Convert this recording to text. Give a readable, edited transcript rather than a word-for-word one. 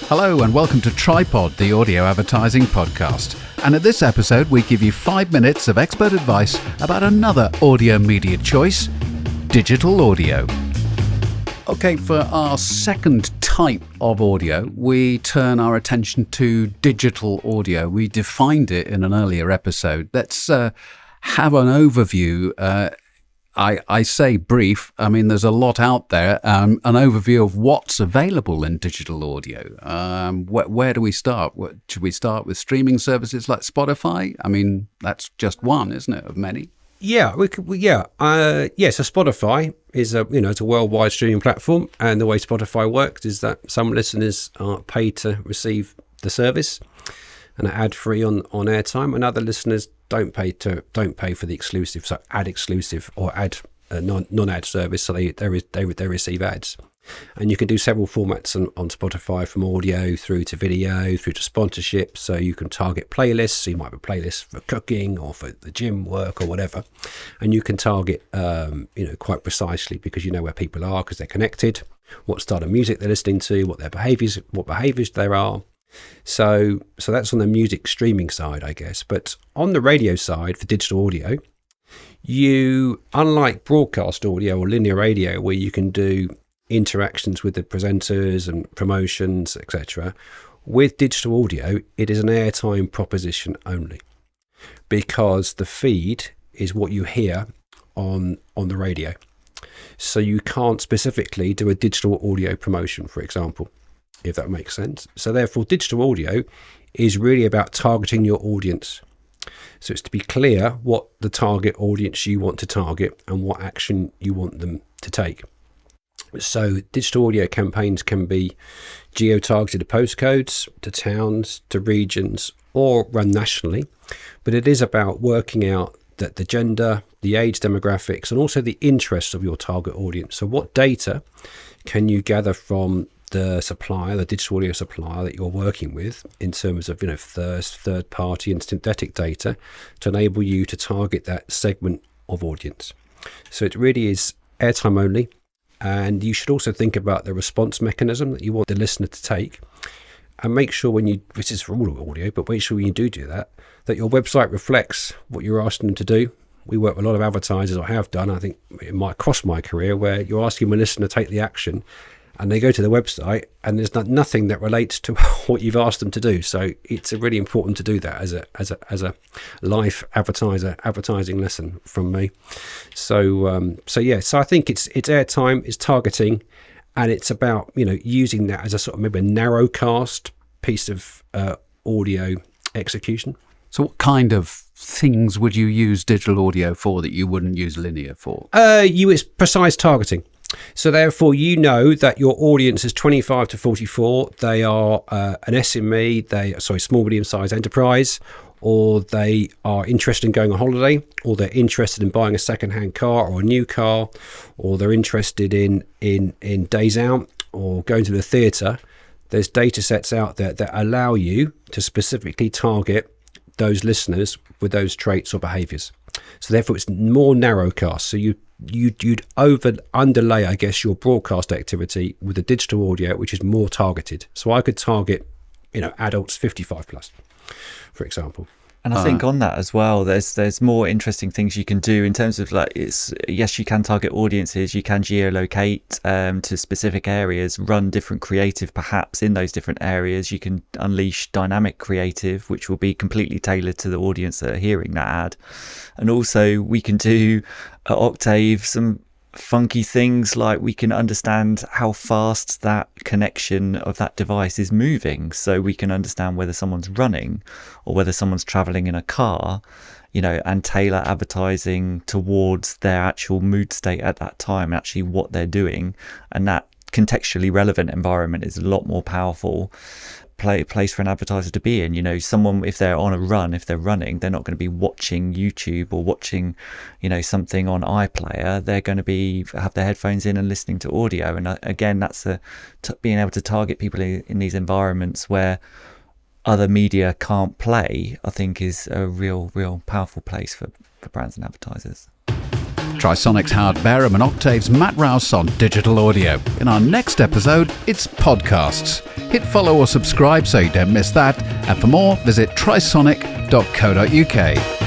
Hello and welcome to Tripod, the audio advertising podcast. And in this episode, we give you 5 minutes of expert advice about another audio media choice, digital audio. Okay, for our second type of audio, we turn our attention to digital audio. We defined it in an earlier episode. Let's have an overview. I say brief. I mean, there's a lot out there. An overview of what's available in digital audio. Where do we start? Should we start with streaming services like Spotify? I mean, that's just one, isn't it, of many? Yeah, so Spotify is it's a worldwide streaming platform, and the way Spotify works is that some listeners are paid to receive the service and are ad free on airtime, and other listeners don't pay for the exclusive, so ad exclusive or ad non-ad service, so they receive ads. And you can do several formats on Spotify, from audio through to video, through to sponsorship. So you can target playlists. So you might have a playlist for cooking or for the gym work or whatever. And you can target, quite precisely, because you know where people are because they're connected, what style of music they're listening to, what behaviours there are. So that's on the music streaming side, I guess. But on the radio side for digital audio, unlike broadcast audio or linear radio, where you can do interactions with the presenters and promotions, etc. With digital audio, it is an airtime proposition only, because the feed is what you hear on the radio. So you can't specifically do a digital audio promotion, for example, if that makes sense. So therefore, digital audio is really about targeting your audience. So it's to be clear what the target audience you want to target and what action you want them to take. So digital audio campaigns can be geo-targeted to postcodes, to towns, to regions, or run nationally. But it is about working out that the gender, the age demographics, and also the interests of your target audience. So what data can you gather from the supplier, the digital audio supplier that you're working with, in terms of third party and synthetic data, to enable you to target that segment of audience. So it really is airtime only. And you should also think about the response mechanism that you want the listener to take, and make sure this is for all audio, but make sure when you do that your website reflects what you're asking them to do. We work with a lot of advertisers, or have done, I think it might cross my career, where you're asking a listener to take the action, and they go to the website and there's nothing that relates to what you've asked them to do. So it's really important to do that as a life advertising lesson from me. So I think it's airtime, it's targeting, and it's about using that as a sort of maybe a narrowcast piece of audio execution. So what kind of things would you use digital audio for that you wouldn't use linear for? It's precise targeting. So therefore, you know that your audience is 25 to 44. They are an SME, small, medium-sized enterprise, or they are interested in going on holiday, or they're interested in buying a second-hand car or a new car, or they're interested in days out or going to the theatre. There's data sets out there that allow you to specifically target those listeners with those traits or behaviours. So therefore, it's more narrowcast. So you'd underlay, I guess, your broadcast activity with the digital audio, which is more targeted. So I could target, adults 55 plus, for example. And I think on that as well, there's more interesting things you can do in terms of yes, you can target audiences, you can geolocate to specific areas, run different creative perhaps in those different areas. You can unleash dynamic creative, which will be completely tailored to the audience that are hearing that ad. And also we can do at Octave some funky things, like we can understand how fast that connection of that device is moving, so we can understand whether someone's running or whether someone's traveling in a car, and tailor advertising towards their actual mood state at that time, actually what they're doing. And that contextually relevant environment is a lot more powerful place for an advertiser to be in. Someone, if they're on a run, if they're running, they're not going to be watching YouTube or watching something on iPlayer. They're going to have their headphones in and listening to audio. And again, that's being able to target people in these environments where other media can't play, I think is a real powerful place for brands and advertisers. Trisonic's Howard Barham and Octave's Matt Rouse on digital audio. In our next episode, it's podcasts. Hit follow or subscribe so you don't miss that. And for more, visit trisonic.co.uk.